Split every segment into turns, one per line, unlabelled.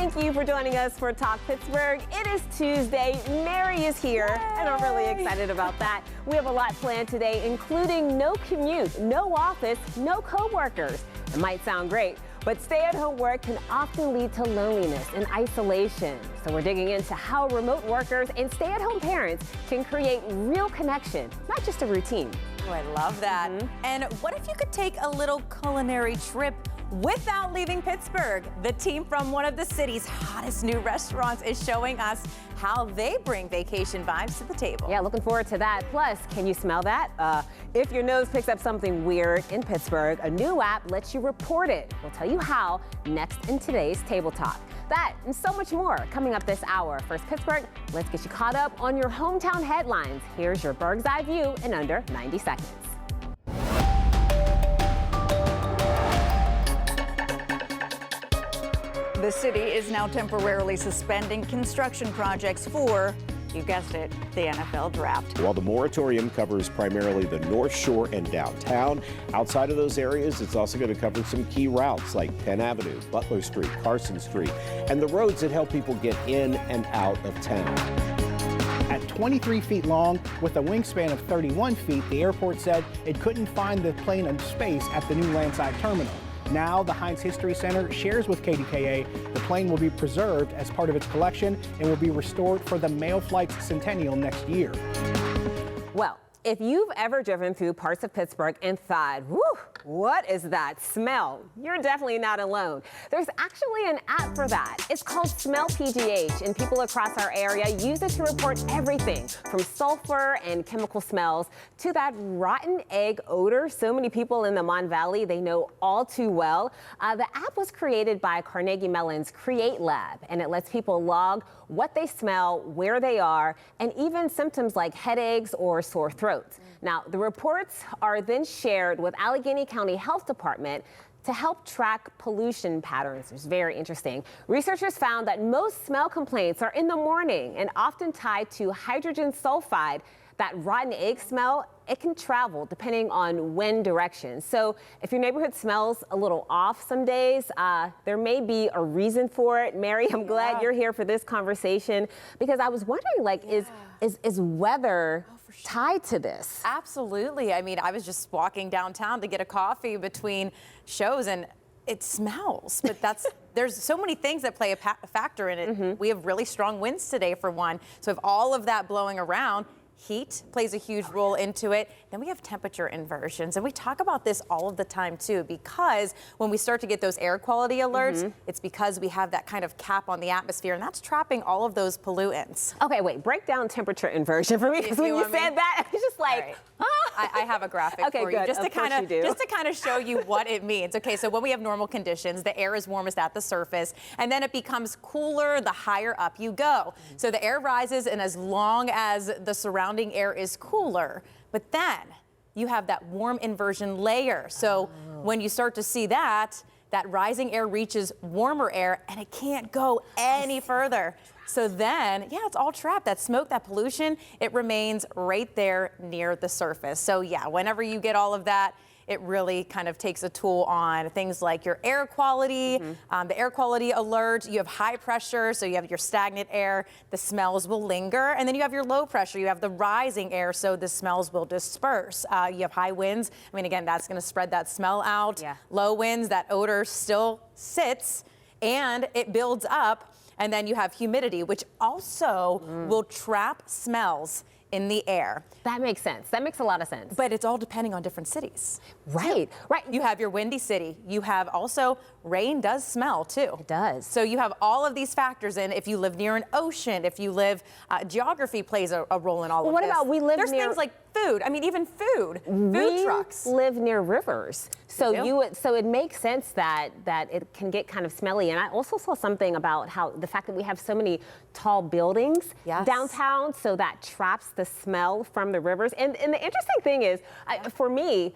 Thank you for joining us for Talk Pittsburgh. It is Tuesday. Mary is here, and I'm really excited about that. We have a lot planned today, including no commute, no office, no co-workers. It might sound great, but stay-at-home work can often lead to loneliness and isolation. So we're digging into how remote workers and stay-at-home parents can create real connection, not just a routine.
Oh, I love that. And what if you could take a little culinary trip without leaving Pittsburgh? The team from one of the city's hottest new restaurants is showing us how they bring vacation vibes to the table.
Yeah, looking forward to that. Plus, can you smell that? If your nose picks up something weird in Pittsburgh, a new app lets you report it. We'll tell you how next in today's Table Talk. That and so much more coming up this hour. First, Pittsburgh, let's get you caught up on your hometown headlines. Here's your bird's eye view in under 90 seconds.
The city is now temporarily suspending construction projects for, you guessed it, the NFL draft.
While the moratorium covers primarily the North Shore and downtown, outside of those areas, it's also going to cover some key routes like Penn Avenue, Butler Street, Carson Street, and the roads that help people get in and out of town.
At 23 feet long, with a wingspan of 31 feet, the airport said it couldn't find the plane in space at the new landside terminal. Now, the Heinz History Center shares with KDKA the plane will be preserved as part of its collection and will be restored for the Mail Flight's centennial next year.
Well, if you've ever driven through parts of Pittsburgh and thought, whew, what is that smell? You're definitely not alone. There's actually an app for that. It's called Smell PGH, and people across our area use it to report everything from sulfur and chemical smells to that rotten egg odor so many people in the Mon Valley, they know all too well. The app was created by Carnegie Mellon's Create Lab, and it lets people log what they smell, where they are, and even symptoms like headaches or sore throats. Now, the reports are then shared with Allegheny County Health Department to help track pollution patterns. It's very interesting. Researchers found that most smell complaints are in the morning and often tied to hydrogen sulfide. That rotten egg smell, it can travel depending on wind direction. So if your neighborhood smells a little off some days, there may be a reason for it. Mary, I'm glad you're here for this conversation because I was wondering, like, is weather tied to this?
Absolutely. I mean, I was just walking downtown to get a coffee between shows and it smells, but there's so many things that play a factor in it. We have really strong winds today for one. So if all of that blowing around, heat plays a huge role into it. Then we have temperature inversions. And we talk about this all of the time, too, because when we start to get those air quality alerts, it's because we have that kind of cap on the atmosphere, and that's trapping all of those pollutants.
Okay, wait, break down temperature inversion for me, because when you said that, I was just like,
right. I have a graphic for you, just to kind of show you what it means. Okay, so when we have normal conditions, the air is warmest at the surface, and then it becomes cooler the higher up you go. So the air rises, and as long as the surrounding air is cooler, but then you have that warm inversion layer. So when you start to see that rising air reaches warmer air, and it can't go any further. So then, it's all trapped. That smoke, that pollution, it remains right there near the surface. So whenever you get all of that, it really kind of takes a toll on things like your air quality, the air quality alert. You have high pressure, so you have your stagnant air. The smells will linger. And then you have your low pressure. You have the rising air, so the smells will disperse. You have high winds. I mean, again, that's going to spread that smell out. Low winds, that odor still sits, and it builds up. And then you have humidity, which also will trap smells in the air.
That makes sense. That makes a lot of sense.
But it's all depending on different cities.
Right.
You have your windy city. You have also rain does smell too.
It does.
So you have all of these factors in. If you live near an ocean, if you live, geography plays a role in all of this.
What about we live
There's
near...
things like food. I mean, even food trucks.
We live near rivers. So so it makes sense that it can get kind of smelly. And I also saw something about how the fact that we have so many tall buildings downtown, so that traps the smell from the rivers. And the interesting thing is, for me,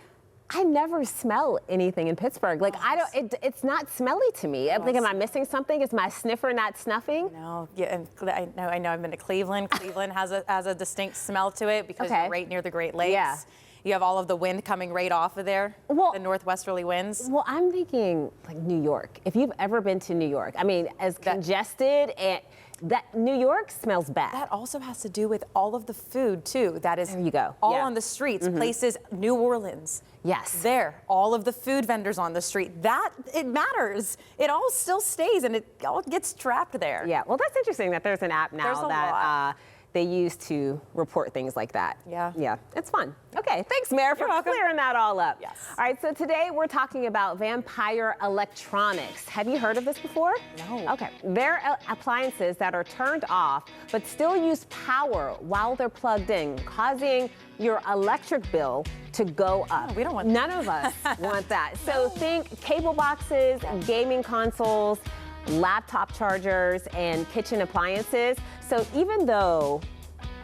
I never smell anything in Pittsburgh. Like, it's not smelly to me. I'm like, am I missing something? Is my sniffer not snuffing?
No, I know. I've been to Cleveland. Cleveland has a distinct smell to it because you're right near the Great Lakes. You have all of the wind coming right off of there, the northwesterly winds.
Well, I'm thinking like New York. If you've ever been to New York, I mean, as congested and that New York smells bad.
That also has to do with all of the food too. That is
there you go.
all on the streets, places, New Orleans.
Yes.
There, all of the food vendors on the street. That, it matters. It all still stays and it all gets trapped there.
Yeah, well, that's interesting that there's an app now that they use to report things like that.
Yeah.
Yeah, it's fun. Okay, thanks, Mare, for clearing that all up.
Yes.
All right, so today we're talking about Vampire Electronics. Have you heard of this before?
No.
Okay, they're appliances that are turned off but still use power while they're plugged in, causing your electric bill to go up.
Oh, we don't want
that. None of us want that. So think cable boxes, gaming consoles, laptop chargers, and kitchen appliances. So even though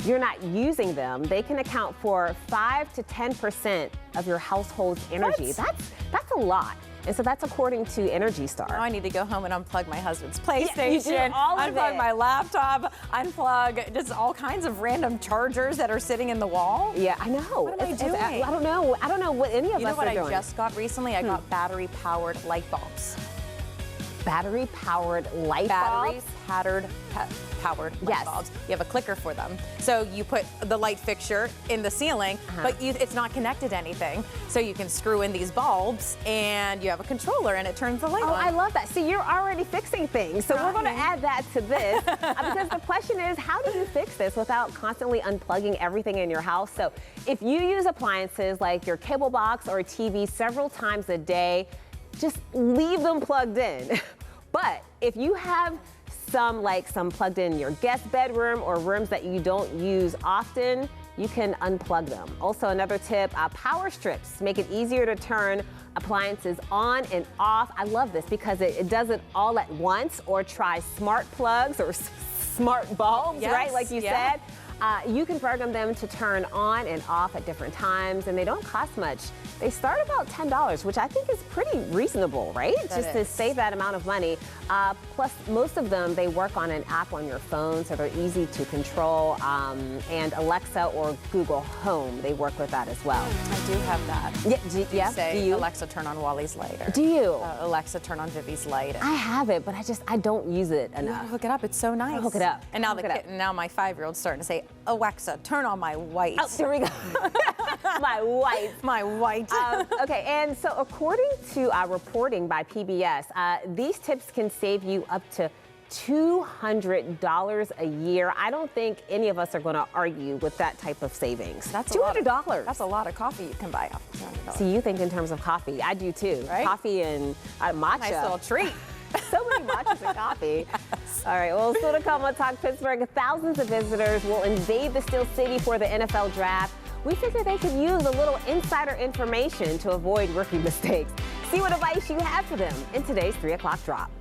you're not using them, they can account for 5 to 10% of your household's energy. That's a lot. And so that's according to Energy Star.
Now I need to go home and unplug my husband's PlayStation,
you do all of
unplug
it.
my laptop, unplug just all kinds of random chargers that are sitting in the wall.
Yeah, I know.
What am I doing?
I don't know. I don't know what any of us are doing.
You know what I just got recently? I got battery-powered light bulbs.
Battery-powered light bulbs?
Powered light bulbs. You have a clicker for them. So you put the light fixture in the ceiling, but it's not connected to anything. So you can screw in these bulbs and you have a controller and it turns the light on.
Oh, I love that. See, you're already fixing things. So we're going to add that to this because the question is, how do you fix this without constantly unplugging everything in your house? So if you use appliances like your cable box or TV several times a day, just leave them plugged in. But if you have some plugged in your guest bedroom or rooms that you don't use often, you can unplug them. Also, another tip, power strips make it easier to turn appliances on and off. I love this because it does it all at once. Or try smart plugs or smart bulbs, right? Like you said. You can program them to turn on and off at different times, and they don't cost much. They start about $10, which I think is pretty reasonable, right? Just to save that amount of money. Plus, most of them, they work on an app on your phone, so they're easy to control. And Alexa or Google Home, they work with that as well.
I do have that.
Yeah,
do you? Alexa, turn on Wally's light. Or,
do you?
Alexa, turn on Vivi's light.
I have it, but I don't use it enough.
Hook it up. It's so nice.
I'll hook it up.
And now now my 5-year-old's starting to say, Alexa, turn on my white.
Oh, there we go. My white.
My white.
Okay, and so according to reporting by PBS, these tips can save you up to $200 a year. I don't think any of us are going to argue with that type of savings.
That's
$200.
That's a lot of coffee you can buy off $200.
See, you think in terms of coffee. I do too.
Right?
Coffee and matcha.
Nice little treat.
So many matchas and coffee. Yes. All right, well, still to come on Talk Pittsburgh, thousands of visitors will invade the Steel City for the NFL draft. We figure they could use a little insider information to avoid rookie mistakes. See what advice you have for them in today's 3 o'clock drop.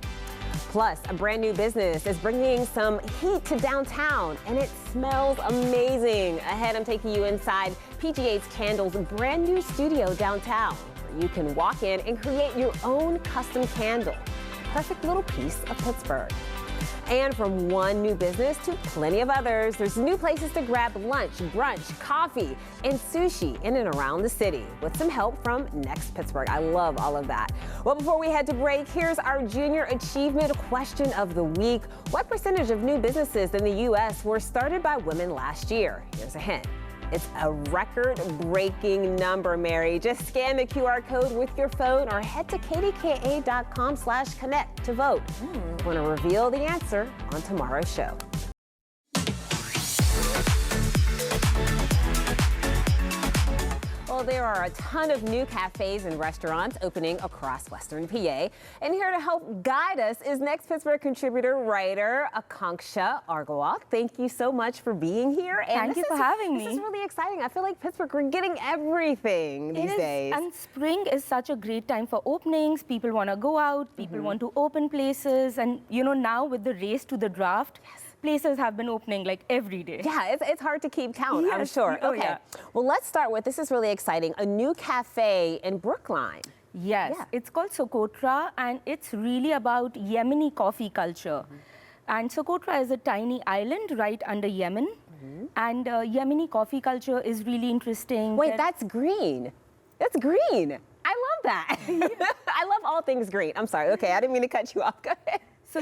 Plus, a brand new business is bringing some heat to downtown, and it smells amazing. Ahead, I'm taking you inside PGH Candle's brand new studio downtown, where you can walk in and create your own custom candle. Perfect little piece of Pittsburgh. And from one new business to plenty of others, there's new places to grab lunch, brunch, coffee, and sushi in and around the city with some help from Next Pittsburgh. I love all of that. Well, before we head to break, here's our Junior Achievement Question of the Week. What percentage of new businesses in the U.S. were started by women last year? Here's a hint. It's a record-breaking number, Mary. Just scan the QR code with your phone or head to kdka.com/connect to vote. We're going to reveal the answer on tomorrow's show. Well, there are a ton of new cafes and restaurants opening across Western PA. And here to help guide us is Next Pittsburgh contributor, writer Akanksha Argawak. Thank you so much for being here. And
Thank you for having me.
This is really exciting. I feel like Pittsburgh, we're getting everything these days.
And spring is such a great time for openings. People want to go out. People want to open places. And, you know, now with the race to the draft, places have been opening like every day.
Yeah, it's hard to keep count, I'm sure.
Oh,
okay,
yeah.
Well, let's start with, this is really exciting, a new cafe in Brookline.
Yes, it's called Socotra, and it's really about Yemeni coffee culture. And Socotra is a tiny island right under Yemen. And Yemeni coffee culture is really interesting.
Wait, that's green. That's green. I love that. I love all things green. I'm sorry. Okay, I didn't mean to cut you off. Go ahead.
So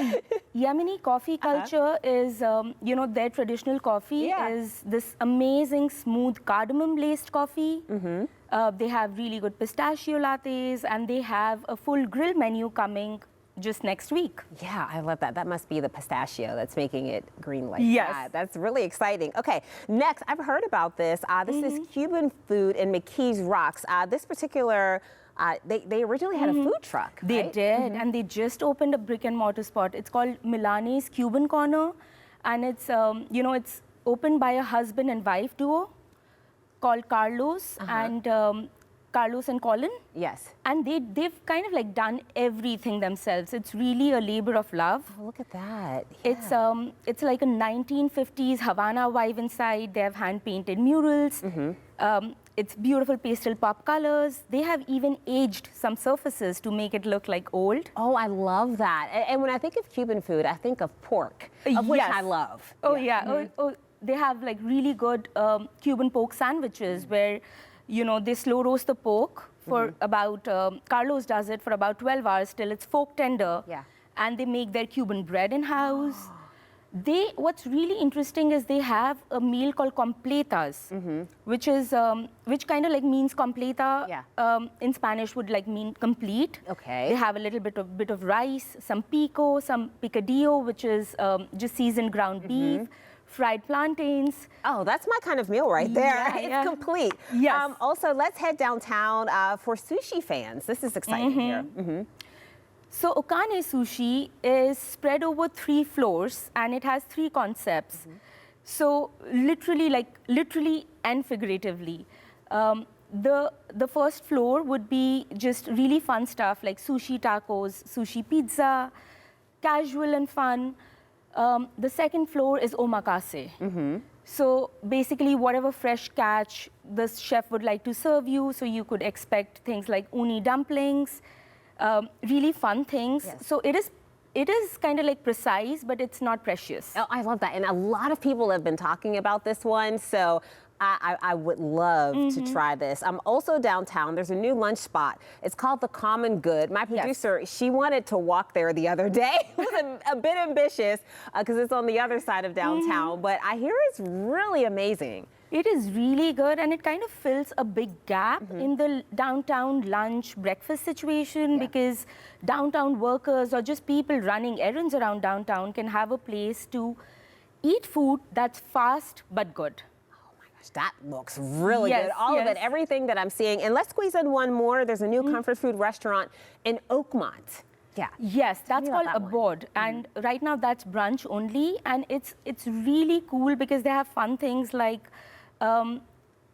Yemeni coffee culture is, their traditional coffee is this amazing, smooth cardamom-laced coffee. They have really good pistachio lattes, and they have a full grill menu coming just next week.
Yeah, I love that. That must be the pistachio that's making it green like
Yes.
that. That's really exciting. Okay, next, I've heard about this. This is Cuban food in McKees Rocks. This particular, they originally had a food truck,
They
right?
did, and they just opened a brick and mortar spot. It's called Milane's Cuban Corner, and it's, it's opened by a husband and wife duo called Carlos and Colin.
Yes.
And they've kind of like done everything themselves. It's really a labor of love.
Oh, look at that. Yeah.
It's like a 1950s Havana vibe inside. They have hand-painted murals. It's beautiful pastel pop colors. They have even aged some surfaces to make it look like old.
Oh, I love that. And when I think of Cuban food, I think of pork, of which
Yes.
I love.
Oh, yeah. They have like really good Cuban pork sandwiches where, they slow roast the pork for about, Carlos does it for about 12 hours till it's fork tender.
Yeah.
And they make their Cuban bread in-house. What's really interesting is they have a meal called completas, which kind of like means completa.
Yeah.
In Spanish would like mean complete.
Okay.
They have a little bit of rice, some pico, some picadillo, which is just seasoned ground beef, fried plantains.
Oh, that's my kind of meal right there.
Yeah,
It's
yeah.
complete.
Yes.
Also, let's head downtown for sushi fans. This is exciting here.
So Okane Sushi is spread over 3 floors, and it has 3 concepts. So literally and figuratively. The first floor would be just really fun stuff like sushi tacos, sushi pizza, casual and fun. The second floor is omakase. So basically whatever fresh catch the chef would like to serve you, so you could expect things like uni dumplings, really fun things.
Yes.
So it is kind of like precise, but it's not precious.
Oh, I love that. And a lot of people have been talking about this one, so I would love to try this. I'm also downtown. There's a new lunch spot. It's called The Common Good. My producer, she wanted to walk there the other day. It was a bit ambitious because it's on the other side of downtown, but I hear it's really amazing.
It is really good, and it kind of fills a big gap in the downtown lunch breakfast situation because downtown workers or just people running errands around downtown can have a place to eat food that's fast but good.
That looks really
Yes,
good. All of
yes.
it, everything that I'm seeing. And let's squeeze in one more. There's a new comfort food restaurant in Oakmont. Yeah.
Yes, that's
me
called
about that one.
Abode, and right now that's brunch only, and it's really cool because they have fun things like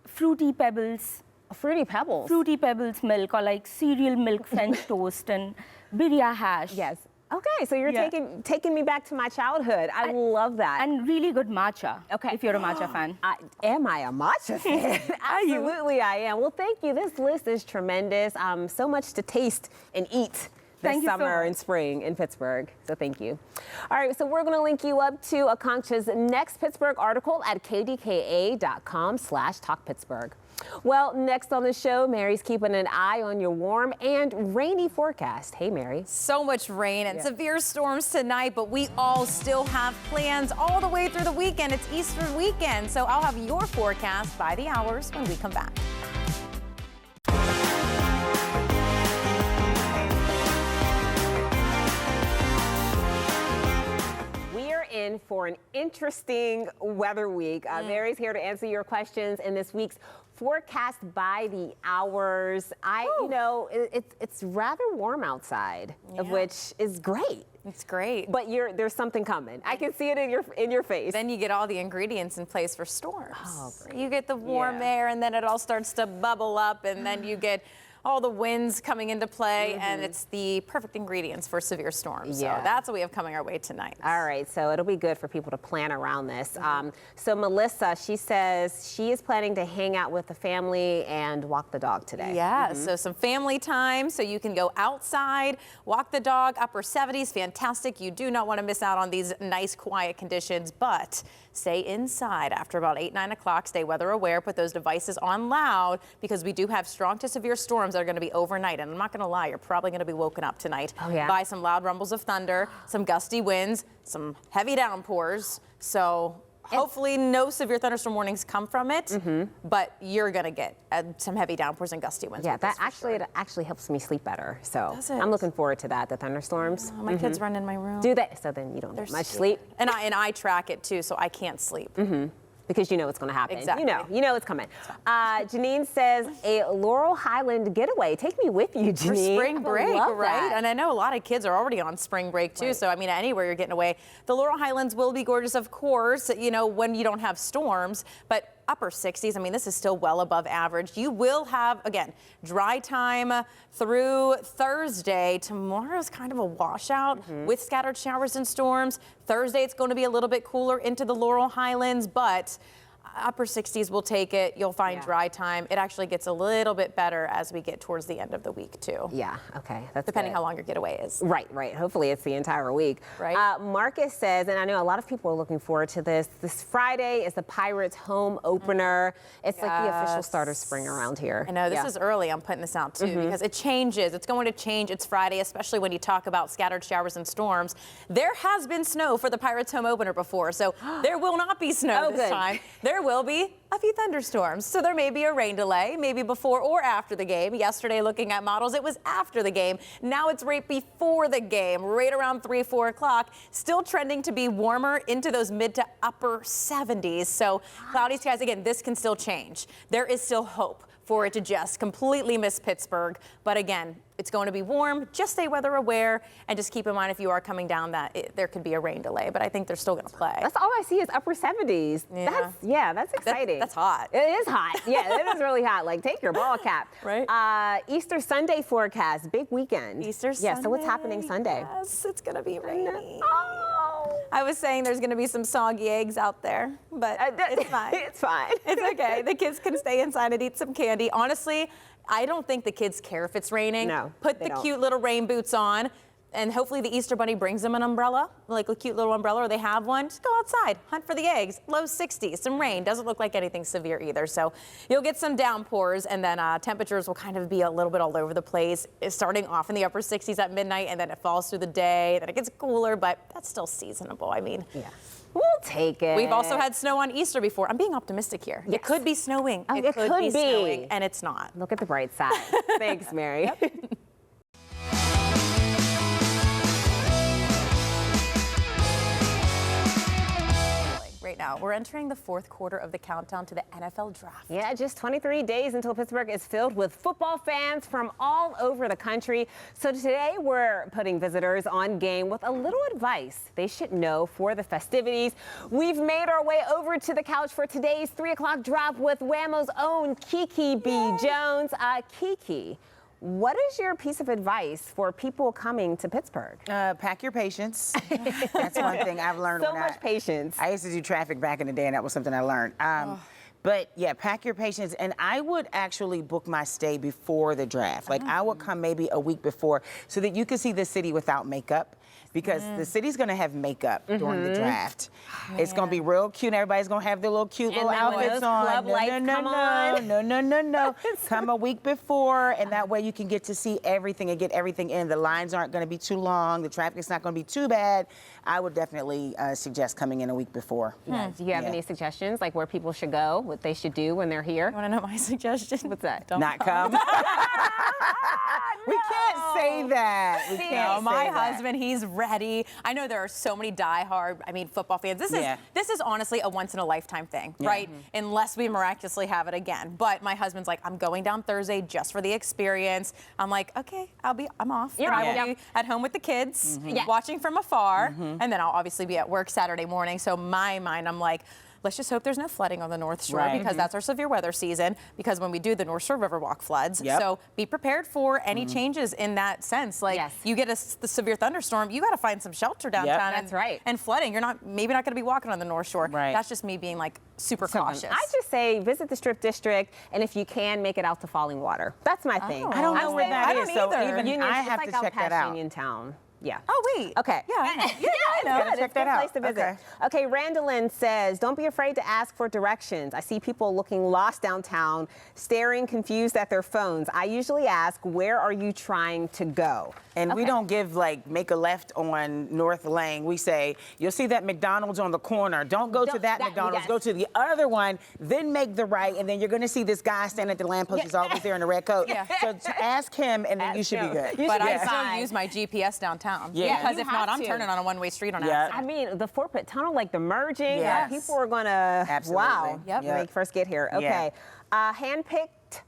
fruity pebbles
Fruity Pebbles.
milk, or like cereal milk French toast and birria hash.
Yes. Okay, so you're
Yeah.
taking me back to my childhood. I love that.
And really good matcha.
Okay.
If you're a matcha fan.
Am I a matcha fan?
Are you?
Absolutely, I am. Well, thank you. This list is tremendous. So much to taste and eat this
Thank you so
summer
much.
and spring in Pittsburgh. So thank you. All right, so we're going to link you up to Akanksha's next Pittsburgh article at kdka.com/talkpittsburgh. Well, next on the show, Mary's keeping an eye on your warm and rainy forecast. Hey, Mary.
So much rain and severe storms tonight, but we all still have plans all the way through the weekend. It's Easter weekend, so I'll have your forecast by the hours when we come back.
In for an interesting weather week. Mary's here to answer your questions in this week's forecast by the hours. It's rather warm outside, of which is great.
It's great.
But there's something coming. I can see it in your face.
Then you get all the ingredients in place for storms.
Oh, great.
You get the warm
Yeah.
air, and then it all starts to bubble up, and then you get all the winds coming into play, and it's the perfect ingredients for severe storms.
Yeah.
So that's what we have coming our way tonight.
All right, so it'll be good for people to plan around this. So Melissa, she says she is planning to hang out with the family and walk the dog today.
Yeah, so some family time, so you can go outside, walk the dog, upper 70s, fantastic. You do not want to miss out on these nice, quiet conditions, but stay inside after about 8, 9 o'clock. Stay weather aware. Put those devices on loud because we do have strong to severe storms that are going to be overnight. And I'm not going to lie, you're probably going to be woken up tonight by some loud rumbles of thunder, some gusty winds, some heavy downpours. So hopefully no severe thunderstorm warnings come from it, but you're going to get some heavy downpours and gusty winds.
Yeah, that actually helps me sleep better. So I'm looking forward to that, the thunderstorms.
My kids run in my room.
Do they? So then you don't get much sleep.
And I track it too, so I can't sleep.
Because you know it's going to happen.
Exactly.
You know it's coming. Janine says, a Laurel Highland getaway. Take me with you, Janine.
For spring break, right? And I know a lot of kids are already on spring break too. So I mean, anywhere you're getting away. The Laurel Highlands will be gorgeous, of course, when you don't have storms, but upper 60s. I mean, this is still well above average. You will have, again, dry time through Thursday. Tomorrow's kind of a washout with scattered showers and storms. Thursday, it's going to be a little bit cooler into the Laurel Highlands, but upper 60s will take it. You'll find dry time. It actually gets a little bit better as we get towards the end of the week, too.
Yeah, okay. That's
depending
good.
how long your getaway is.
Right. Hopefully it's the entire week.
Right.
Marcus says, and I know a lot of people are looking forward to this Friday is the Pirates home opener. It's like the official start of spring around here.
I know, this is early. I'm putting this out, too, because it changes. It's going to change. It's Friday, especially when you talk about scattered showers and storms. There has been snow for the Pirates home opener before, so there will not be snow this time. There will be a few thunderstorms. So there may be a rain delay, maybe before or after the game. Yesterday, looking at models, it was after the game. Now it's right before the game, right around 3, 4 o'clock. Still trending to be warmer into those mid to upper 70s. So cloudy skies, again, this can still change. There is still hope for it to just completely miss Pittsburgh. But again, it's going to be warm. Just stay weather aware and just keep in mind if you are coming down that there could be a rain delay. But I think they're still going to play.
That's all I see is upper 70s. That's exciting.
That's hot.
It is hot. Yeah, it is really hot. Like, take your ball cap.
Right.
Easter Sunday forecast, big weekend.
Easter Sunday.
Yeah, so what's happening Sunday?
Yes, it's going to be rainy.
Oh.
I was saying there's going to be some soggy eggs out there, but it's fine.
It's fine.
It's okay. The kids can stay inside and eat some candy. Honestly, I don't think the kids care if it's raining.
No,
Put the cute little rain boots on, and hopefully the Easter Bunny brings them an umbrella, like a cute little umbrella, or they have one. Just go outside, hunt for the eggs. Low 60s, some rain. Doesn't look like anything severe either. So you'll get some downpours, and then temperatures will kind of be a little bit all over the place. It's starting off in the upper 60s at midnight, and then it falls through the day. Then it gets cooler, but that's still seasonable. I mean,
we'll take it.
We've also had snow on Easter before. I'm being optimistic here. It could be snowing.
Oh, it could be
snowing, and it's not.
Look at the bright side. Thanks, Mary.
Right now, we're entering the 4th quarter of the countdown to the NFL draft.
Yeah, just 23 days until Pittsburgh is filled with football fans from all over the country. So today we're putting visitors on game with a little advice they should know for the festivities. We've made our way over to the couch for today's 3 o'clock drop with Whammo's own Kiki B. Jones. Kiki, what is your piece of advice for people coming to Pittsburgh?
Pack your patience. That's one thing I've learned.
So much patience.
I used to do traffic back in the day, and that was something I learned. But yeah, pack your patience. And I would actually book my stay before the draft. Like I would come maybe a week before so that you can see the city without makeup. Because the city's going to have makeup during the draft. It's going to be real cute. Everybody's going to have their little cute little outfits on. No. Come a week before, and that way you can get to see everything and get everything in. The lines aren't going to be too long. The traffic's not going to be too bad. I would definitely suggest coming in a week before.
Do you have any suggestions, like where people should go, what they should do when they're here?
You want to know my suggestion?
What's that?
Don't
not come. We can't say that. We can't say
my
that.
husband, he's ready. I know there are so many diehard, football fans. This is honestly a once in a lifetime thing, right? Unless we miraculously have it again. But my husband's like, I'm going down Thursday just for the experience. I'm like, okay, I'm off.
You're
I will be at home with the kids, watching from afar, and then I'll obviously be at work Saturday morning. So my mind, I'm like, let's just hope there's no flooding on the North Shore because that's our severe weather season, because when we do the North Shore Riverwalk floods. So be prepared for any changes in that sense. Like you get the severe thunderstorm, you got to find some shelter downtown.
That's right.
And flooding, you're maybe not going to be walking on the North Shore. That's just me being like super cautious.
I just say visit the Strip District, and if you can, make it out to Falling Water. That's my thing.
I don't know where that is.
I don't either.
So even I have
like
to check that out.
Uniontown. Yeah.
Oh, wait.
Okay.
Yeah, I know.
I know.
Gotta check that out.
Place to visit. Okay, Randolyn says, don't be afraid to ask for directions. I see people looking lost downtown, staring confused at their phones. I usually ask, where are you trying to go?
And we don't give like make a left on North Lane. We say, you'll see that McDonald's on the corner. Don't go to that McDonald's.
Yes.
Go to the other one, then make the right, and then you're going to see this guy standing at the lamppost. He's always there in a red coat.
Yeah.
So to ask him, and then you should be good.
But I still use my GPS downtown.
Yeah.
Because
You
if not,
have
I'm
to.
turning on a one-way street on
Yeah.
accident.
I mean, the 4-pit tunnel, like the merging,
Yes.
people are going to,
Absolutely.
wow,
Yep.
when they first get here. Okay. Hand-picked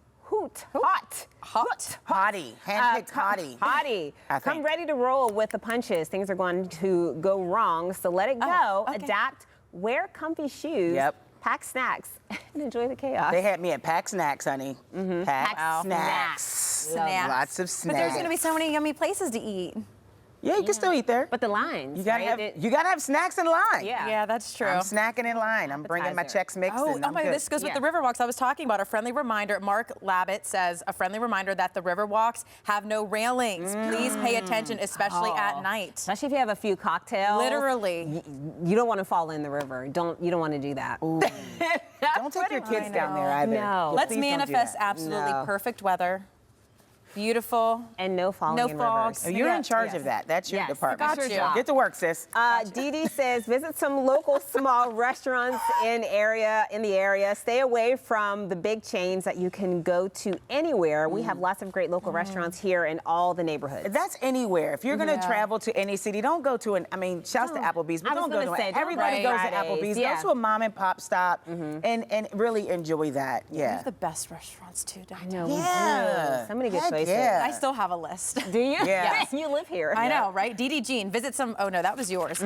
hot.
Hottie. Handpicked hottie.
Hottie.
I
Come
think.
ready to roll with the punches. Things are going to go wrong, so let it go.
okay.
Adapt. Wear comfy shoes.
Yep.
Pack snacks and enjoy the chaos.
They had me at Pack Snacks, honey. Pack
Pack
Snacks.
Snacks.
Lots of snacks.
But there's going to be so many yummy places to eat.
Yeah, you can still eat there.
But the lines,
You gotta
right?
have snacks in line.
Yeah.
Yeah, that's true.
I'm snacking in line. I'm bringing my
Appetizer.
Chex Mix.
Oh,
and I'm
my!
good.
This goes with
Yeah.
the Riverwalks I was talking about. A friendly reminder. Mark Labatt says a friendly reminder that the Riverwalks have no railings. Please pay attention, especially at night.
Especially if you have a few cocktails.
Literally.
You don't want to fall in the river. You don't want to do that.
Don't take your kids down there either.
No.
Let's
Please don't do
manifest
that.
absolutely
No.
perfect weather. Beautiful.
And no falling
No
in
fogs.
Oh,
rivers.
you're in
Yes,
charge
yes.
of that. That's your
Yes,
department.
got you.
Get to work, sis.
Dee Dee says, visit some local small restaurants in the area. Stay away from the big chains that you can go to anywhere. We have lots of great local restaurants here in all the neighborhoods.
That's anywhere. If you're going to
Yeah.
travel to any city, don't go to shouts to Applebee's, but
I was
don't go
gonna
to
say, don't
everybody
go
goes
to
to
Fridays.
Applebee's.
Yeah.
Go to a mom and pop stop and really enjoy that.
We
Yeah.
have the best restaurants too, don't
No,
we?
we
Yeah.
do. So many good
Heck
choices.
yeah.
I still have a list.
Do you?
Yeah.
Yes.
You live here.
I know, right? Dee Dee Jean, visit some, oh no, that was yours.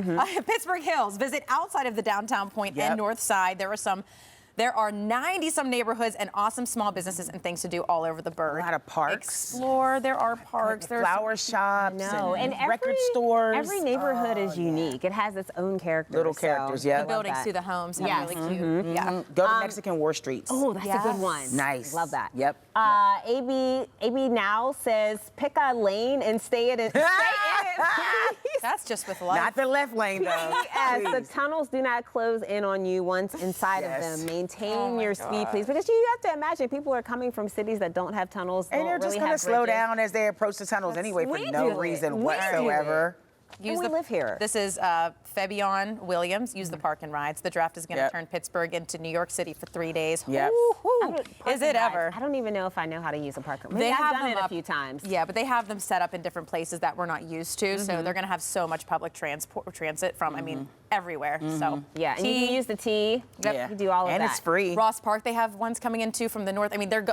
Pittsburgh Hills, visit outside of the downtown point
Yep.
and north side. There are 90-some neighborhoods and awesome small businesses and things to do all over the burg.
A lot of parks.
Explore, there are parks. There's
Flower shops
No, and
record stores.
Every neighborhood is unique. It has its own character.
Little characters, yeah.
the buildings to the homes have
Yes.
really cute. Yeah.
Go to Mexican War Streets.
Oh, that's a good
Yes.
one.
Nice.
Love that.
Yep.
AB now says pick a lane and stay in it. Stay in it.
That's just with love.
Not the left lane, though.
Yes, the
Please.
tunnels do not close in on you once inside
Yes.
of them. Maintain your speed, please, because you have to imagine people are coming from cities that don't have tunnels.
And
don't
they're just
really
going to
have
slow
bridges.
down as they approach the tunnels anyway for
we
no
do it.
reason
We do
whatsoever.
And we live here.
This is Fabian Williams. Use the park and rides. The draft is going to
Yep.
turn Pittsburgh into New York City for 3 days.
Yep.
I don't- park
Is
and
it
ride.
ever?
I don't even know if I know how to use a park. Maybe
They
I've
have
done
them
it a
up-
few times.
Yeah, but they have them set up in different places that we're not used to. So they're going to have so much public transit from, I mean, everywhere. So
Yeah, and you can use the T.
Yep.
Yeah.
You do all of
and
that.
it's free.
Ross Park, they have ones coming in too from the north. I mean, they're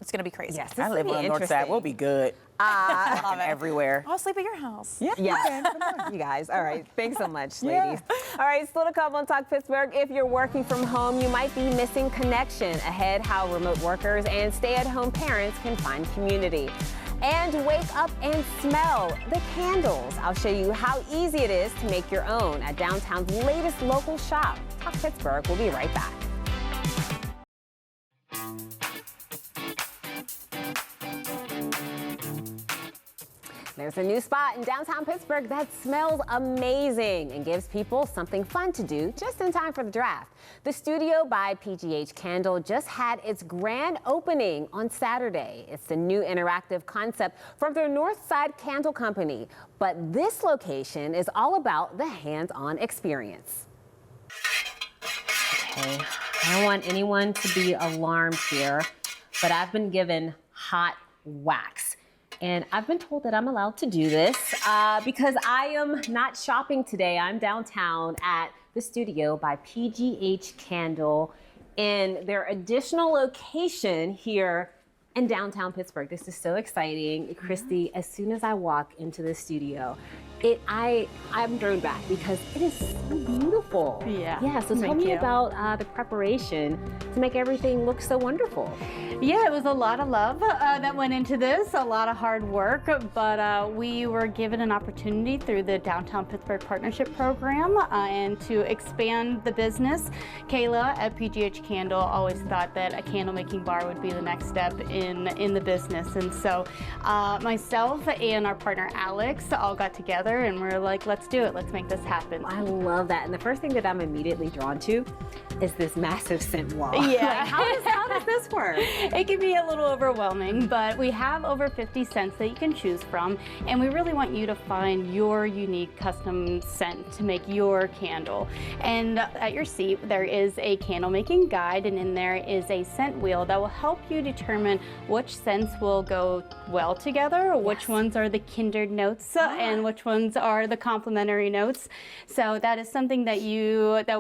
it's going to be crazy.
Yes, this
I
will
live
be
on the north side.
interesting.
We'll be good.
Love it.
Everywhere.
I'll sleep at your house.
Yeah.
Yeah, you guys. All right, thanks so much,
Yeah.
ladies. All right, still to come on Talk Pittsburgh. If you're working from home, you might be missing connection. Ahead, how remote workers and stay-at-home parents can find community. And wake up and smell the candles. I'll show you how easy it is to make your own at downtown's latest local shop. Talk Pittsburgh. We'll be right back. There's a new spot in downtown Pittsburgh that smells amazing and gives people something fun to do just in time for the draft. The Studio by PGH Candle just had its grand opening on Saturday. It's the new interactive concept from their North Side Candle Company. But this location is all about the hands-on experience. Okay, I don't want anyone to be alarmed here, but I've been given hot wax. And I've been told that I'm allowed to do this because I am not shopping today. I'm downtown at the Studio by PGH Candle in their additional location here in downtown Pittsburgh. This is so exciting. Christy, as soon as I walk into the studio, I'm thrown back because it is so beautiful. Yeah, so tell me about the preparation to make everything look so wonderful.
Yeah, it was a lot of love that went into this, a lot of hard work, but we were given an opportunity through the Downtown Pittsburgh Partnership Program and to expand the business. Kayla at PGH Candle always thought that a candle making bar would be the next step in the business, and so myself and our partner Alex all got together and we're like, let's do it, let's make this happen.
I love that, and the first thing that I'm immediately drawn to is this massive scent wall.
Yeah.
Like, how does this work?
It can be a little overwhelming, but we have over 50 scents that you can choose from, and we really want you to find your unique custom scent to make your candle. And at your seat, there is a candle making guide, and in there is a scent wheel that will help you determine which scents will go well together, which ones are the kindred notes, and which ones are the complementary notes. So that is something that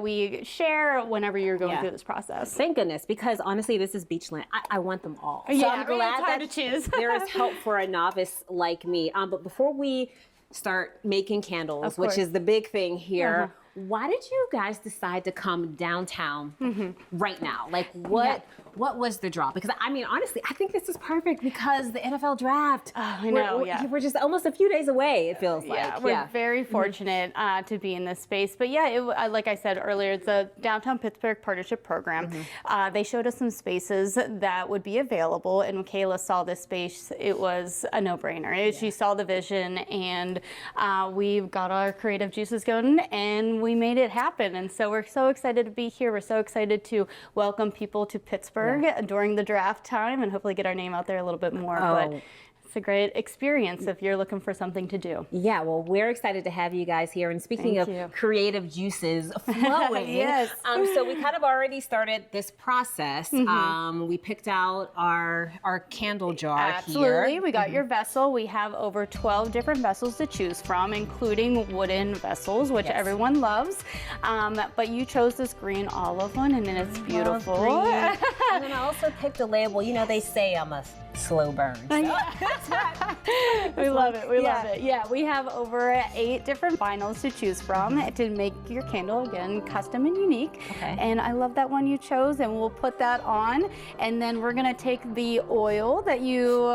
we share whenever you're going through this process.
Thank goodness, because honestly, this is Beachland. I want them all. So
Yeah,
I'm glad
it's hard
that
to choose.
there is help for a novice like me. But before we start making candles, which is the big thing here, why did you guys decide to come downtown right now? Like, what was the draw? Because I mean, honestly, I think this is perfect because the NFL draft.
I know,
we're just almost a few days away, it feels like.
We're very fortunate to be in this space. But yeah, like I said earlier, it's a Downtown Pittsburgh Partnership Program. They showed us some spaces that would be available, and when Kayla saw this space, it was a no-brainer. She saw the vision, and we've got our creative juices going, and we made it happen. And so we're so excited to be here. We're so excited to welcome people to Pittsburgh during the draft time and hopefully get our name out there a little bit more. But it's a great experience if you're looking for something to do.
Yeah, well, we're excited to have you guys here. And speaking of creative juices flowing, so we kind of already started this process. We picked out our candle jar
Absolutely.
here.
We got your vessel. We have over 12 different vessels to choose from, including wooden vessels, which everyone loves. But you chose this green olive one, and it's beautiful.
And then I also picked a label. You know, they say I'm a slow burn. So.
We love it. We love it. Yeah, we have over 8 different vinyls to choose from to make your candle, again, custom and unique. And I love that one you chose, and we'll put that on. And then we're gonna take the oil that you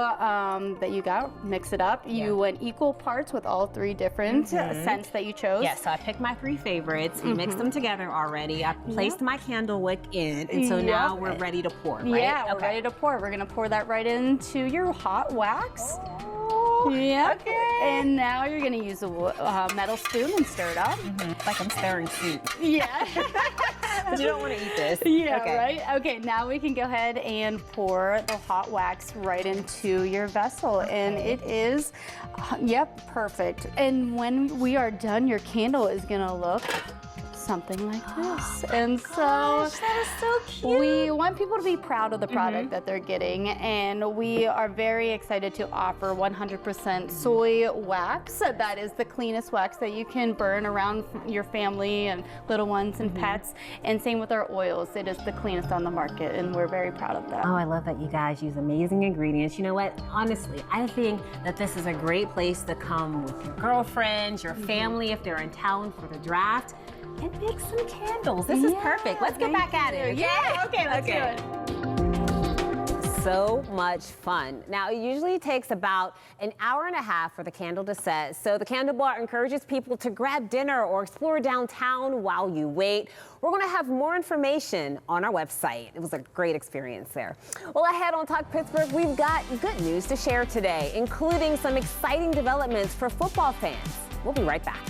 got, mix it up. You went equal parts with all 3 different scents that you chose.
Yes, so I picked my 3 favorites. We mixed them together already. I placed my candle wick in, and so now we're ready to pour, right?
Yeah, we're ready to pour. We're gonna pour that right into your hot wax. And now you're gonna use a metal spoon and stir it up.
Like I'm stirring soup.
Yeah.
But you don't want to eat this.
Yeah, right? Okay, now we can go ahead and pour the hot wax right into your vessel. And it is, perfect. And when we are done, your candle is gonna look something like this. And so
that is so cute.
We want people to be proud of the product that they're getting, and we are very excited to offer 100% soy wax. That is the cleanest wax that you can burn around your family and little ones and pets. And same with our oils. It is the cleanest on the market, and we're very proud of that.
Oh, I love that you guys use amazing ingredients. You know what? Honestly, I think that this is a great place to come with your girlfriends, your family, if they're in town for the draft, and make some candles. This is perfect. Let's get back at it.
Yeah, okay, let's do it.
So much fun. Now, it usually takes about an hour and a half for the candle to set. So the Candle Bar encourages people to grab dinner or explore downtown while you wait. We're going to have more information on our website. It was a great experience there. Well, ahead on Talk Pittsburgh, we've got good news to share today, including some exciting developments for football fans. We'll be right back.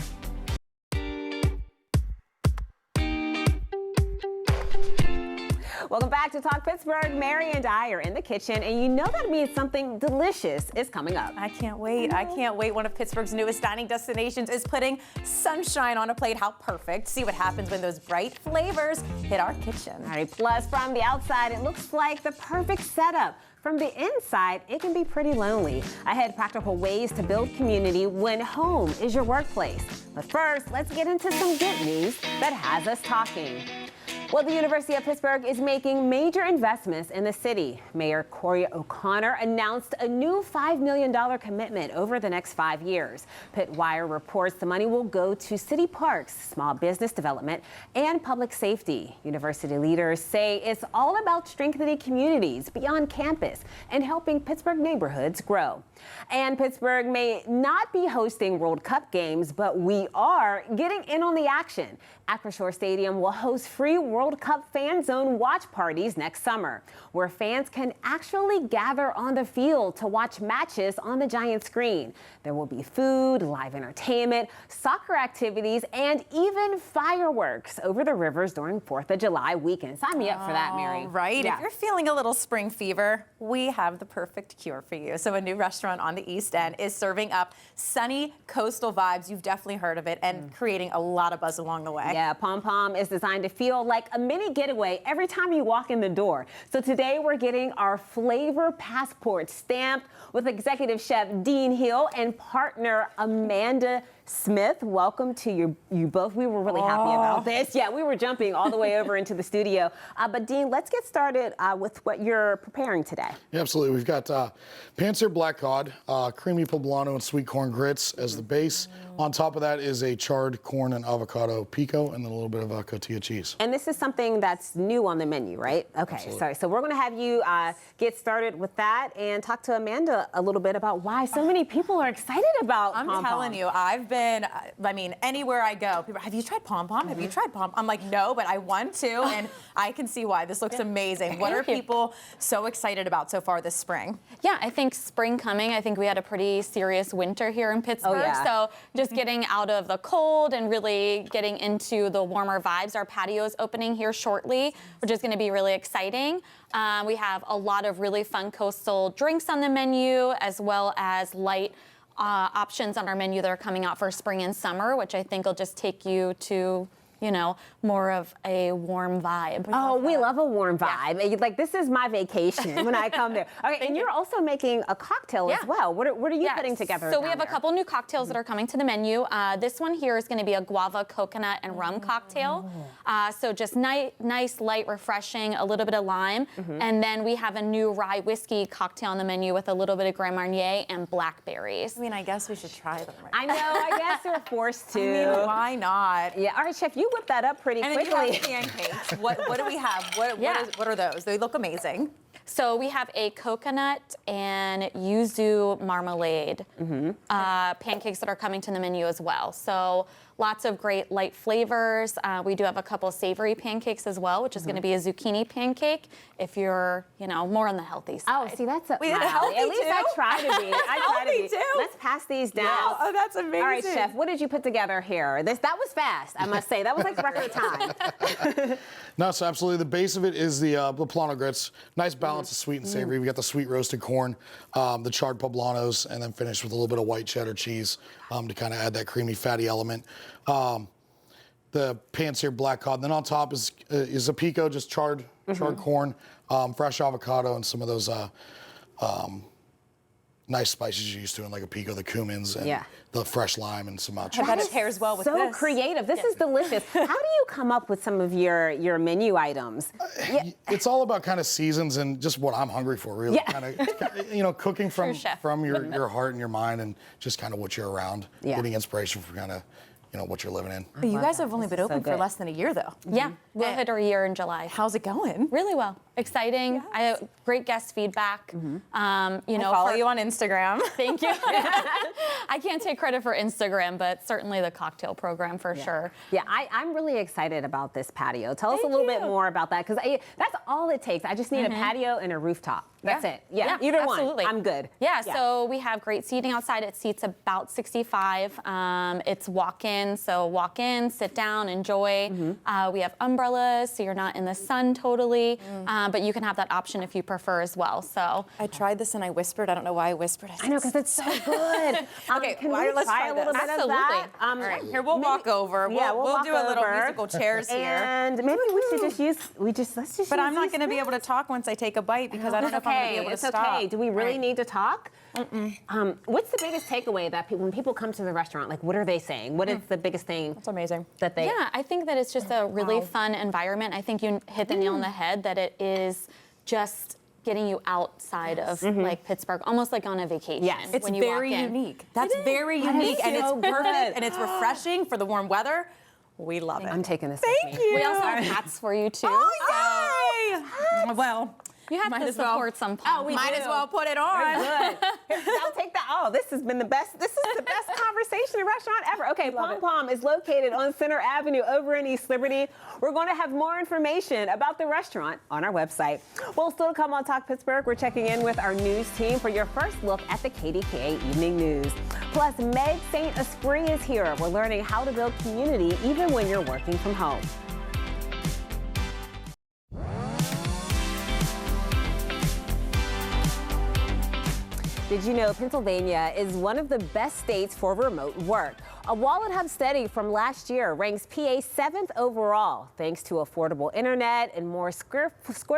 Welcome back to Talk Pittsburgh. Mary and I are in the kitchen, and you know that means something delicious is coming up.
I can't wait. I can't wait. One of Pittsburgh's newest dining destinations is putting sunshine on a plate. How perfect. See what happens when those bright flavors hit our kitchen.
All right, plus from the outside, it looks like the perfect setup. From the inside, it can be pretty lonely. I had practical ways to build community when home is your workplace. But first, let's get into some good news that has us talking. Well, the University of Pittsburgh is making major investments in the city. Mayor Corey O'Connor announced a new $5 million commitment over the next 5 years. Pittwire reports the money will go to city parks, small business development, and public safety. University leaders say it's all about strengthening communities beyond campus and helping Pittsburgh neighborhoods grow. And Pittsburgh may not be hosting World Cup games, but we are getting in on the action. Acrisure Stadium will host free World Cup fan zone watch parties next summer, where fans can actually gather on the field to watch matches on the giant screen. There will be food, live entertainment, soccer activities, and even fireworks over the rivers during 4th of July weekend. Sign me up for that, Mary.
Right.
Yeah.
If you're feeling a little spring fever, we have the perfect cure for you. So a new restaurant on the East End is serving up sunny coastal vibes. You've definitely heard of it, and creating a lot of buzz along the way.
Yeah, Pom Pom is designed to feel like a mini getaway every time you walk in the door. So today we're getting our flavor passport stamped with executive chef Dean Hill and partner Amanda Smith. Welcome to you both. We were really happy about this. Yeah, we were jumping all the way over into the studio. But Dean, let's get started with what you're preparing today.
Yeah, absolutely. We've got pan-seared black cod, creamy poblano and sweet corn grits as the base. On top of that is a charred corn and avocado pico, and then a little bit of cotija cheese.
And this is something that's new on the menu, right? Okay,
Absolutely.
sorry. So we're going to have you get started with that and talk to Amanda a little bit about why so many people are excited about
I'm
Pom Pom.
telling you, I've been, anywhere I go, people are, have you tried Pom Pom? Have you tried Pom Pom? I'm like, no, but I want to, and I can see why. This looks amazing. What are people so excited about so far this spring?
Yeah, I think spring coming. I think we had a pretty serious winter here in Pittsburgh. So just getting out of the cold and really getting into the warmer vibes. Our patio is opening here shortly, which is going to be really exciting. We have a lot of really fun coastal drinks on the menu, as well as light options on our menu that are coming out for spring and summer, which I think will just take you to, you know, more of a warm vibe.
We love a warm vibe. Yeah. Like, this is my vacation when I come there. Okay, and you're also making a cocktail as well. What are you putting together?
So we have a couple new cocktails that are coming to the menu. This one here is going to be a guava, coconut, and rum cocktail. So just nice, light, refreshing, a little bit of lime. And then we have a new rye whiskey cocktail on the menu with a little bit of Grand Marnier and blackberries.
I mean, I guess we should try them. Right?
I know. I guess you're forced to.
I mean, why not?
Yeah. All right, Chef, you whip that up pretty quickly.
And then you have pancakes. What do we have? What are those? They look amazing.
So we have a coconut and yuzu marmalade pancakes that are coming to the menu as well. So lots of great light flavors. We do have a couple savory pancakes as well, which is going to be a zucchini pancake if you're, you know, more on the healthy side.
Oh, see, that's a
healthy
at least
too?
I try to be. I try to be.
Too.
Let's pass these down.
Yeah. Oh, that's amazing.
All right, Chef, what did you put together here? That was fast, I must say. That was like record time.
No, so absolutely. The base of it is the poblano grits. Nice balance of sweet and savory. We got the sweet roasted corn, the charred poblanos, and then finished with a little bit of white cheddar cheese to kind of add that creamy, fatty element. The pan-seared black cod. And then on top is a pico, just charred corn, fresh avocado, and some of those nice spices you're used to in like a pico, the cumins and the fresh lime and some
I bet it pairs well with this.
So creative. This is delicious. How do you come up with some of your menu items?
It's all about kind of seasons and just what I'm hungry for, really. Kind of, you know, cooking from your heart and your mind, and just kind of what you're around, getting inspiration from kind of, you know, what you're living in.
But you guys have only been open for less than a year, though.
Yeah, we'll hit our year in July.
How's it going?
Really well. Exciting. I have great guest feedback. You know,
I follow you on Instagram.
Thank you. I can't take credit for Instagram, but certainly the cocktail program for sure.
Yeah, I'm really excited about this patio. Tell us a little bit more about that, because that's all it takes. I just need a patio and a rooftop. That's it. Yeah, either
absolutely.
one. I'm good.
Yeah, so we have great seating outside. It seats about 65. It's walk-in, so walk in, sit down, enjoy. We have umbrellas, so you're not in the sun totally, but you can have that option if you prefer as well. So
I tried this and I whispered. I don't know why I whispered.
I know, because it's so good.
Okay,
can we
let's
try a little bit of that?
All right, here we'll walk over. We'll do a little musical chairs here.
And maybe we should let's just use
But I'm not going to be
these
able to talk once I take a bite, because I don't know if I'm going to be able to stop.
It's okay. Do we really need to talk? What's the biggest takeaway that when people come to the restaurant, like, what are they saying? What is that's the biggest thing.
That's amazing.
That they.
Yeah, I think that it's just a really fun environment. I think you hit the nail on the head that it is just getting you outside of like Pittsburgh, almost like on a vacation.
Yes, it's very unique. That's very unique, and it's perfect, and it's refreshing for the warm weather. We love it.
I'm taking this.
Thank you.
We also have hats for you too.
Oh, yay! Well,
you have to support some pom.
Might as well put it on.
Good. I'll take that. Oh, this has been the best. This is the best conversation in restaurant ever. Okay, Pom Pom is located on Center Avenue over in East Liberty. We're going to have more information about the restaurant on our website. Well, still to come on Talk Pittsburgh, we're checking in with our news team for your first look at the KDKA Evening News. Plus, Meg St. Esprit is here. We're learning how to build community even when you're working from home. Did you know Pennsylvania is one of the best states for remote work? A Wallet Hub study from last year ranks PA 7th overall, thanks to affordable internet and more square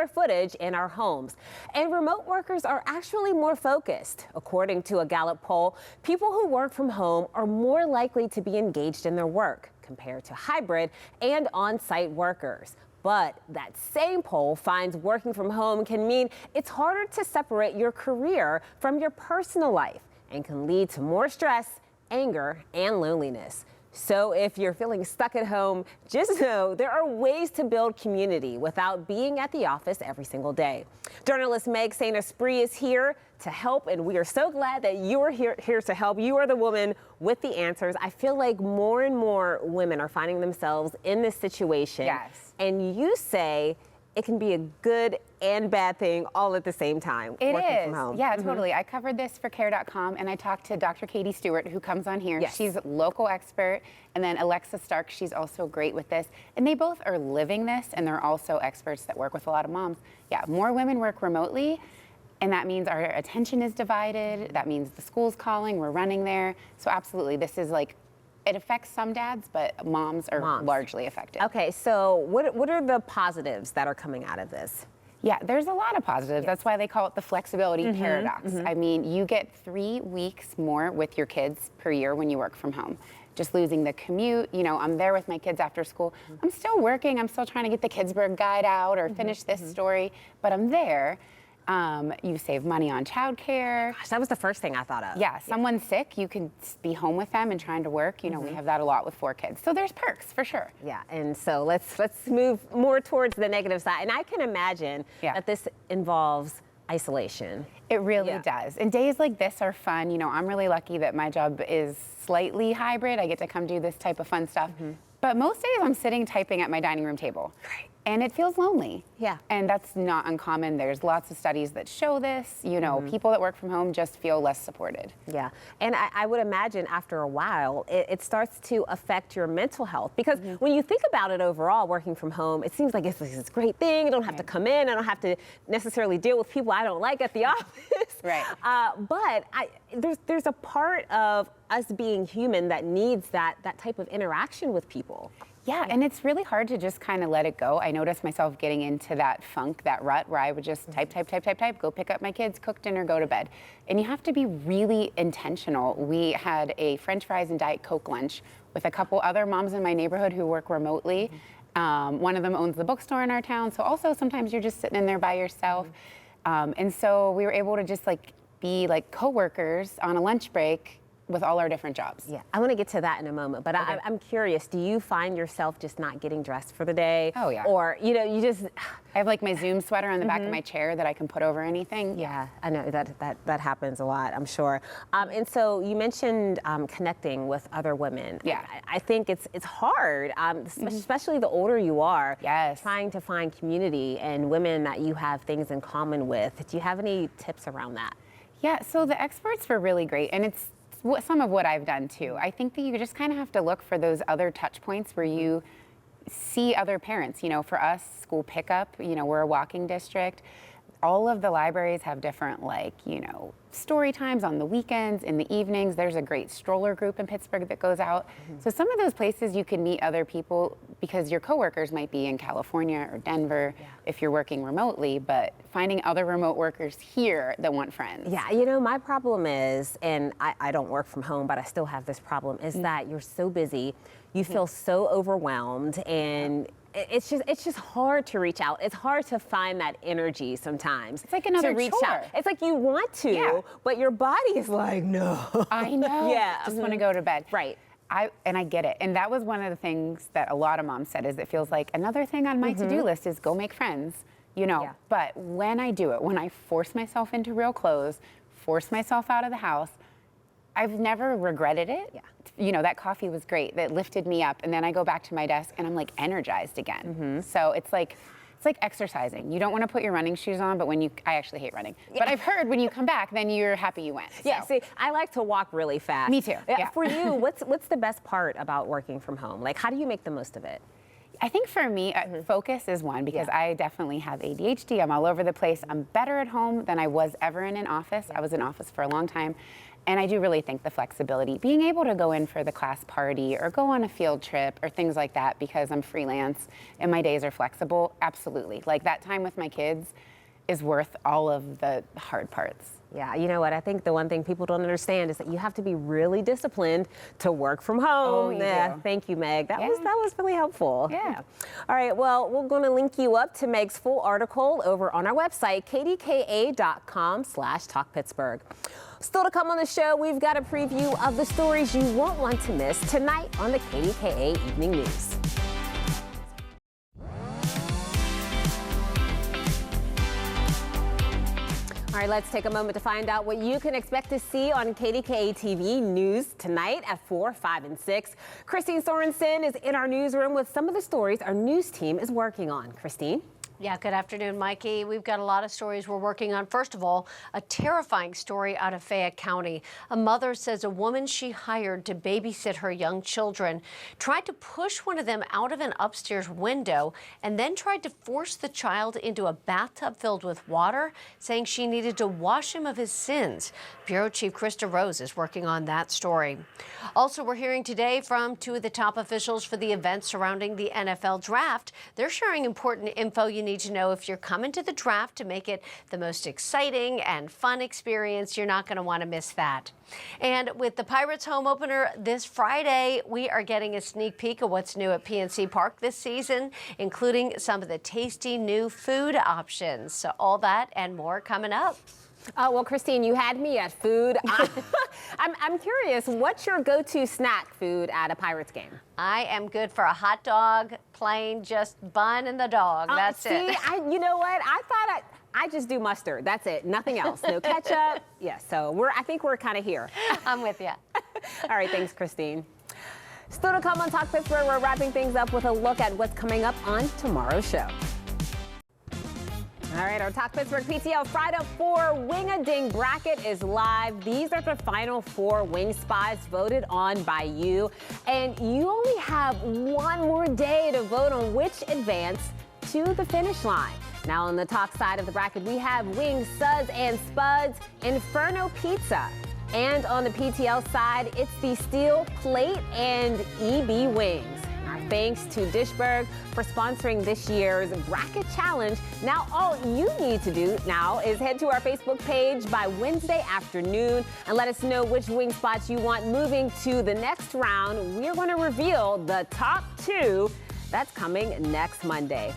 footage in our homes. And remote workers are actually more focused. According to a Gallup poll, people who work from home are more likely to be engaged in their work compared to hybrid and on-site workers. But that same poll finds working from home can mean it's harder to separate your career from your personal life and can lead to more stress, anger, and loneliness. So if you're feeling stuck at home, just know there are ways to build community without being at the office every single day. Journalist Meg St. Esprit is here to help, and we are so glad that you are here to help. You are the woman with the answers. I feel like more and more women are finding themselves in this situation.
Yes.
And you say it can be a good and bad thing all at the same time.
It
working
is.
From home.
Yeah, totally. I covered this for care.com, and I talked to Dr. Katie Stewart, who comes on here.
Yes.
She's a local expert. And then Alexa Stark, she's also great with this. And they both are living this, and they're also experts that work with a lot of moms. Yeah, more women work remotely, and that means our attention is divided. That means the school's calling, we're running there. So absolutely, this is like, it affects some dads, but moms are largely affected.
Okay, so what are the positives that are coming out of this?
Yeah, there's a lot of positives. That's why they call it the flexibility paradox. I mean, you get 3 weeks more with your kids per year when you work from home. Just losing the commute, you know, I'm there with my kids after school. I'm still working, I'm still trying to get the Pittsburgh guide out or finish this story, but I'm there. You save money on childcare.
Gosh, that was the first thing I thought of.
Yeah, someone's sick, you can be home with them and trying to work. You know, we have that a lot with 4 kids. So there's perks for sure.
Yeah, and so let's move more towards the negative side. And I can imagine that this involves isolation.
It really does. And days like this are fun. You know, I'm really lucky that my job is slightly hybrid. I get to come do this type of fun stuff. But most days I'm sitting typing at my dining room table.
Right.
And it feels lonely.
Yeah.
And that's not uncommon. There's lots of studies that show this. You know, people that work from home just feel less supported.
Yeah. And I would imagine after a while, it starts to affect your mental health. Because when you think about it overall, working from home, it seems like it's this great thing. I don't have to come in. I don't have to necessarily deal with people I don't like at the office.
Right.
But there's a part of us being human that needs that type of interaction with people.
Yeah, and it's really hard to just kind of let it go. I noticed myself getting into that funk, that rut, where I would just type, go pick up my kids, cook dinner, go to bed. And you have to be really intentional. We had a French fries and Diet Coke lunch with a couple other moms in my neighborhood who work remotely. One of them owns the bookstore in our town, so also sometimes you're just sitting in there by yourself. And so we were able to just like be like coworkers on a lunch break with all our different jobs.
Yeah, I want to get to that in a moment, but I'm curious, do you find yourself just not getting dressed for the day?
Oh, yeah.
Or, you know, you just...
I have like my Zoom sweater on the back of my chair that I can put over anything.
Yeah, I know that happens a lot, I'm sure. And so you mentioned connecting with other women.
Yeah.
I think it's hard, especially the older you are.
Yes.
Trying to find community and women that you have things in common with. Do you have any tips around that?
Yeah, so the experts were really great, and it's some of what I've done too. I think that you just kind of have to look for those other touch points where you see other parents. You know, for us, school pickup, you know, we're a walking district. all of the libraries have different, like, you know, story times on the weekends, in the evenings. There's a great stroller group in Pittsburgh that goes out. So some of those places you can meet other people because your coworkers might be in California or Denver if you're working remotely, but finding other remote workers here that want friends.
Yeah, you know, my problem is, and I don't work from home, but I still have this problem, is that you're so busy, you feel so overwhelmed, and it's just hard to reach out. It's hard to find that energy sometimes.
It's like another
to reach
chore.
out. It's like you want to, but your body is like, no.
I know.
Yeah.
Just want to go to bed.
Right.
And I get it. And that was one of the things that a lot of moms said, is it feels like another thing on my to-do list is go make friends, you know.
Yeah.
But when I do it, when I force myself into real clothes, force myself out of the house, I've never regretted it. Yeah. You know, that coffee was great. That lifted me up. And then I go back to my desk and I'm like energized again. So it's like exercising. You don't want to put your running shoes on, but I actually hate running. But I've heard when you come back, then you're happy you went.
Yeah, see, I like to walk really fast.
Me too. Yeah.
For you, what's the best part about working from home? Like, how do you make the most of it?
I think for me, focus is one, because I definitely have ADHD. I'm all over the place. I'm better at home than I was ever in an office. I was in office for a long time. And I do really think the flexibility, being able to go in for the class party or go on a field trip or things like that, because I'm freelance and my days are flexible, absolutely. Like, that time with my kids is worth all of the hard parts.
Yeah, you know what? I think the one thing people don't understand is that you have to be really disciplined to work from home.
Oh, you do.
Thank you, Meg. That was really helpful.
Yeah.
All right, well, we're going to link you up to Meg's full article over on our website, kdka.com/talkpittsburgh. Still to come on the show, we've got a preview of the stories you won't want to miss tonight on the KDKA Evening News. All right, let's take a moment to find out what you can expect to see on KDKA TV News tonight at 4, 5, and 6. Christine Sorensen is in our newsroom with some of the stories our news team is working on. Christine?
Yeah, good afternoon, Mikey. We've got a lot of stories we're working on. First of all, a terrifying story out of Fayette County. A mother says a woman she hired to babysit her young children tried to push one of them out of an upstairs window and then tried to force the child into a bathtub filled with water, saying she needed to wash him of his sins. Bureau Chief Krista Rose is working on that story. Also, we're hearing today from two of the top officials for the event surrounding the NFL draft. They're sharing important info you need to know if you're coming to the draft to make it the most exciting and fun experience. You're not going to want to miss that. And with the Pirates home opener this Friday, we are getting a sneak peek of what's new at PNC Park this season, including some of the tasty new food options. So all that and more coming up.
Oh, well, Christine, you had me at food. I'm curious, what's your go-to snack food at a Pirates game?
I am good for a hot dog, plain, just bun and the dog. That's it.
You know what? I just do mustard. That's it. Nothing else. No ketchup. Yeah, so I think we're kind of here.
I'm with you.
All right, thanks, Christine. Still to come on Talk Pittsburgh, we're wrapping things up with a look at what's coming up on tomorrow's show. All right, our Talk Pittsburgh PTL Friday 4 Wing-A-Ding bracket is live. These are the final 4 wing spots voted on by you. And you only have one more day to vote on which advance to the finish line. Now on the top side of the bracket, we have Wings, Suds, and Spuds, Inferno Pizza. And on the PTL side, it's the Steel Plate and EB Wings. Our thanks to Dishberg for sponsoring this year's bracket challenge. Now, all you need to do now is head to our Facebook page by Wednesday afternoon and let us know which wing spots you want moving to the next round. We're going to reveal the top 2. That's coming next Monday.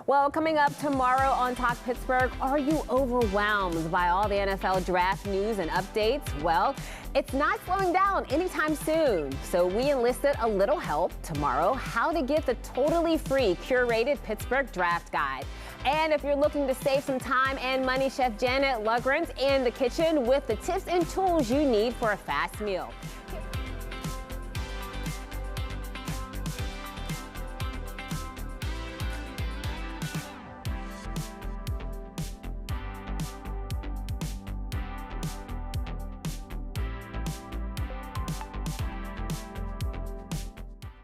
Well, coming up tomorrow on Talk Pittsburgh, are you overwhelmed by all the NFL draft news and updates? Well, it's not slowing down anytime soon. So we enlisted a little help tomorrow, how to get the totally free curated Pittsburgh draft guide. And if you're looking to save some time and money, Chef Janet Lugren's in the kitchen with the tips and tools you need for a fast meal.